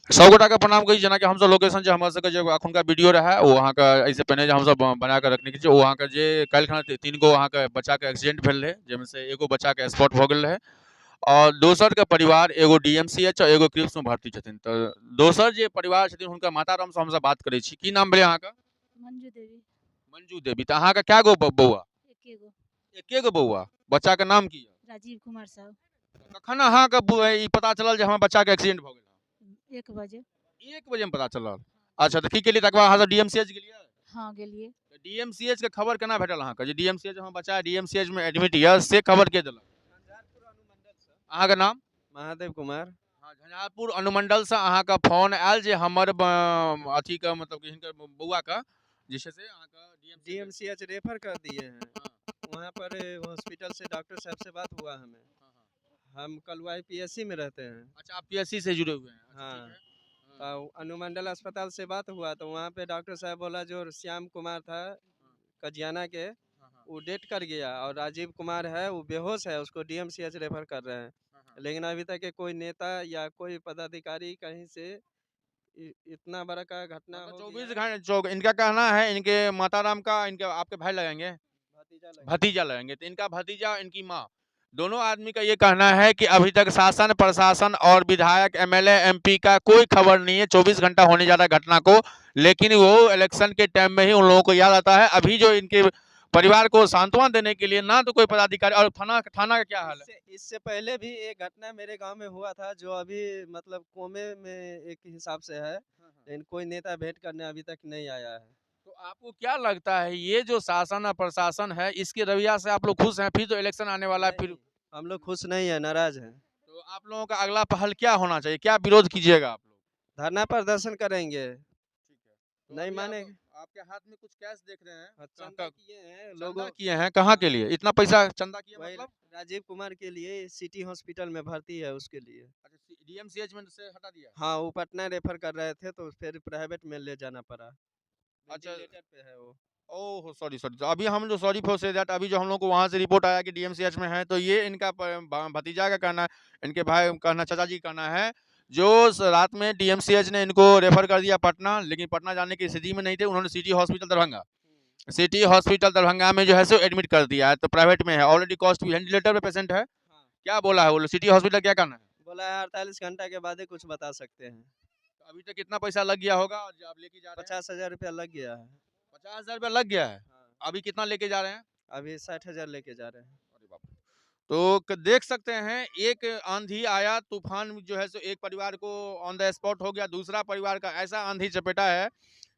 सब गोटा के प्रणाम कही जना कि हम सब लोकेशन जो हमारे सबके जो अखन का वीडियो रहा वो वहाँ का ऐसे पहले जो हम सब बना के रखने की वहाँ का जे कल खाना तीन गो वहाँ के बच्चा के एक्सीडेंट भेल रहे जिनमें से एगो बच्चा के स्पॉट हो गल रहे और दोसर के परिवार एगो डीएमसीएच और एगो क्रिप्स में भर्ती छथिन तो दोसर जे परिवार छथिन हुनका माताराम से हम सब बात करे छी की नाम भेलै अहाँ का मंजू देवी। मंजू देवी तो अहाँ का क्या गो बौआ एके गो। एके गो बौआ बच्चा के नाम की है राजीव कुमार साहब। कखन अहाँ के ई पता चलल जे हमर बच्चा के एक्सीडेंट भ गेल 1 बजे। 1 बजे में पता चलल अच्छा तो की केलिए तकर बाद अहाँ सब डीएमसीएच गेलिए हाँ गेलिए। डीएमसीएच के खबर केना भेटल अहाँ के जे डीएमसीएच हमर बच्चा डीएमसीएच में एडमिट ये से खबर के देलक अहाँ के नाम महादेव कुमार। हाँ झंझारपुर अनुमंडल से अहाँ का फोन आयल जे हमर अथी का मतलब कि हिनकर बौआ का जिससे से अहाँ का डीएमसीएच रेफर कर दिए हैं। हाँ। वहाँ पर हॉस्पिटल से डॉक्टर साहब से बात हुआ हमें। हम कलवाई पीएससी में रहते हैं। अच्छा आप पीएससी से जुड़े हुए हैं अच्छा, हाँ ठीक है। तो अनुमंडल अस्पताल से बात हुआ तो वहाँ पे डॉक्टर साहब बोला जो श्याम कुमार था कजियाना के वो डेट कर गया और राजीव कुमार है वो बेहोश है उसको डीएमसीएच रेफर कर रहे हैं। लेकिन अभी तक के कोई नेता या कोई पदाधिकारी कहीं से इतना बड़ा का घटना हो गया। 24 घंटे इनका कहना है इनके माताराम का इनके आपके भाई लगाएंगे भतीजा लगाएंगे तो इनका भतीजा इनकी माँ दोनों आदमी का ये कहना है कि अभी तक शासन प्रशासन और विधायक एमएलए एमपी का कोई खबर नहीं है 24 घंटा होने जा रहा है घटना को लेकिन वो इलेक्शन के टाइम में ही उन लोगों को याद आता है अभी जो इनके परिवार को सांत्वना देने के लिए ना तो कोई पदाधिकारी और थाना का क्या हाल है इससे पहले भी एक घटना मेरे गांव में हुआ था जो अभी मतलब कोमे में एक हिसाब से है लेकिन कोई नेता भेंट करने अभी तक नहीं आया है। तो आपको क्या लगता है ये जो शासन और प्रशासन है इसके रवैया से आप लोग खुश हैं फिर तो इलेक्शन आने वाला है फिर हम लोग खुश नहीं है नाराज हैं। तो आप लोगों का अगला पहल क्या होना चाहिए क्या विरोध कीजिएगा आप लोग धरना प्रदर्शन करेंगे। ठीक है तो नहीं अभी माने आपके हाथ में कुछ कैश देख रहे हैं चंदा किए हैं चंदा लोगों किए हैं कहाँ के लिए इतना पैसा चंदा किए वही मतलब राजीव कुमार के लिए सिटी हॉस्पिटल में भर्ती है उसके लिए। अच्छा डीएमसीएच में से हटा दिया हाँ वो पटना रेफर कर रहे थे तो फिर प्राइवेट में ले जाना पड़ा। अच्छा वेंटिलेटर पे है वो। ओह सॉरी सॉरी तो अभी हम जो सॉरी फॉर से दैट अभी जो हम लोग को वहाँ से रिपोर्ट आया कि डीएमसीएच में है तो ये इनका भतीजा का कहना है इनके भाई कहना चाचा जी कहना है जो रात में डीएमसीएच ने इनको रेफर कर दिया पटना लेकिन पटना जाने की स्थिति में नहीं थे उन्होंने city hospital Darbhanga city hospital Darbhanga में जो है सो एडमिट कर दिया है तो प्राइवेट में है ऑलरेडी कॉस्ट वेंटिलेटर पे पेशेंट है क्या बोला है वो सिटी हॉस्पिटल क्या करना है बोला है 48 घंटा के बाद ही कुछ बता सकते हैं। तो अभी तक कितना पैसा लग गया होगा और आप लेके जा रहे हैं 50,000 रुपया लग गया है। 50,000 रुपया लग गया है अभी कितना लेके जा रहे हैं अभी 60,000 लेके जा रहे हैं। अरे बाप रे। तो देख सकते हैं एक आंधी आया तूफान जो है सो एक परिवार को ऑन द स्पॉट हो गया दूसरा परिवार का ऐसा आंधी चपेटा है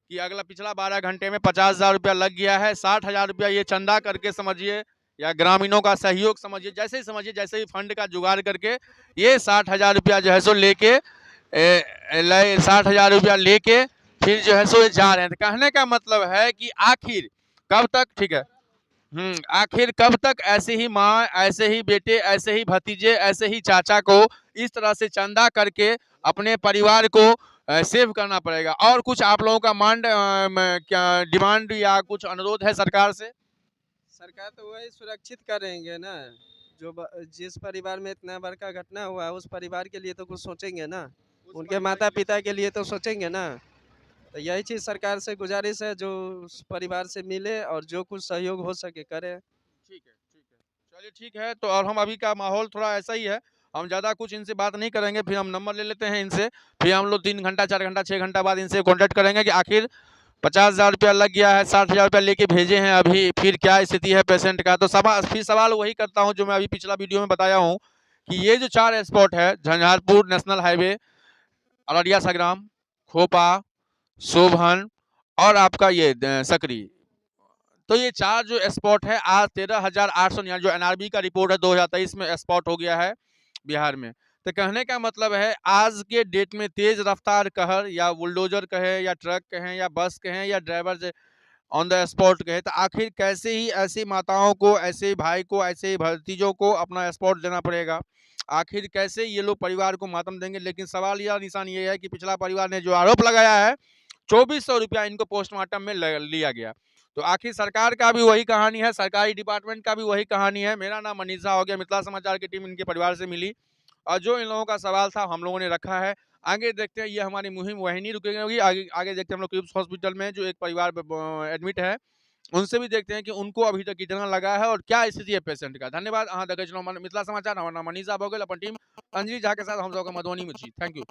कि अगला पिछला 12 घंटे में 50,000 रुपया लग गया है 60,000 रुपया ये चंदा करके समझिए या ग्रामीणों का सहयोग समझिए जैसे ही फंड का जुगाड़ करके ये 60,000 रुपया जो है सो लेके 60,000 रुपया लेके फिर जो है सो जा रहे हैं तो कहने का मतलब है कि आखिर कब तक ठीक है आखिर कब तक ऐसे ही माँ ऐसे ही बेटे ऐसे ही भतीजे ऐसे ही चाचा को इस तरह से चंदा करके अपने परिवार को सेव करना पड़ेगा और कुछ आप लोगों का क्या डिमांड या कुछ अनुरोध है सरकार से सरकार तो वही सुरक्षित करेंगे ना जो जिस परिवार में इतना बड़का घटना हुआ है उस परिवार के लिए तो कुछ सोचेंगे ना उनके माता पिता के लिए तो सोचेंगे ना। तो यही चीज़ सरकार से गुजारिश है जो उस परिवार से मिले और जो कुछ सहयोग हो सके करे। ठीक है चलिए ठीक है तो और हम अभी का माहौल थोड़ा ऐसा ही है हम ज़्यादा कुछ इनसे बात नहीं करेंगे फिर हम नंबर ले लेते हैं इनसे फिर हम लोग 3 घंटा 4 घंटा 6 घंटा बाद इनसे कॉन्टेक्ट करेंगे कि आखिर 50,000 रुपया लग गया है 60,000 रुपया लेके भेजे हैं अभी फिर क्या स्थिति है पेशेंट का तो फिर सवाल वही करता हूँ जो मैं अभी पिछला वीडियो में बताया हूँ कि ये जो 4 स्पॉट है झंझारपुर नेशनल हाईवे अररिया संग्राम खोपा शोभन और आपका ये सकरी तो ये 4 जो स्पॉट है आज 13,800 जो एनआरबी का रिपोर्ट है 2023 में स्पॉट हो गया है बिहार में तो कहने का मतलब है आज के डेट में तेज रफ्तार कहर या बुलडोजर कहे या ट्रक कहें या बस कहें या ड्राइवर ऑन द स्पॉट कहे तो आखिर कैसे ही ऐसी माताओं को ऐसे ही भाई को ऐसे ही भतीजों को अपना स्पॉट देना पड़ेगा आखिर कैसे ये लोग परिवार को मातम देंगे लेकिन सवाल या निशान ये है कि पिछला परिवार ने जो आरोप लगाया है 2400 रुपया इनको पोस्टमार्टम में लिया गया तो आखिर सरकार का भी वही कहानी है सरकारी डिपार्टमेंट का भी वही कहानी है। मेरा नाम मनीषा हो गया मिथिला समाचार की टीम इनके परिवार से मिली और जो इन लोगों का सवाल था हम लोगों ने रखा है आगे देखते हैं, ये हमारी मुहिम वहीं नहीं रुकेगी, आगे आगे देखते हैं हम लोग क्यूब्स हॉस्पिटल में जो एक परिवार एडमिट है, उनसे भी देखते हैं कि उनको अभी तक कितना लगा है और क्या स्थिति है पेशेंट का। धन्यवाद। अहाँ देखै छलहुँ मिथिला समाचार, हमर नाम मनीष झा भऽ गेल, अपन टीम अंजलि झा के साथ हम सब मधुबनी में छी। Thank you.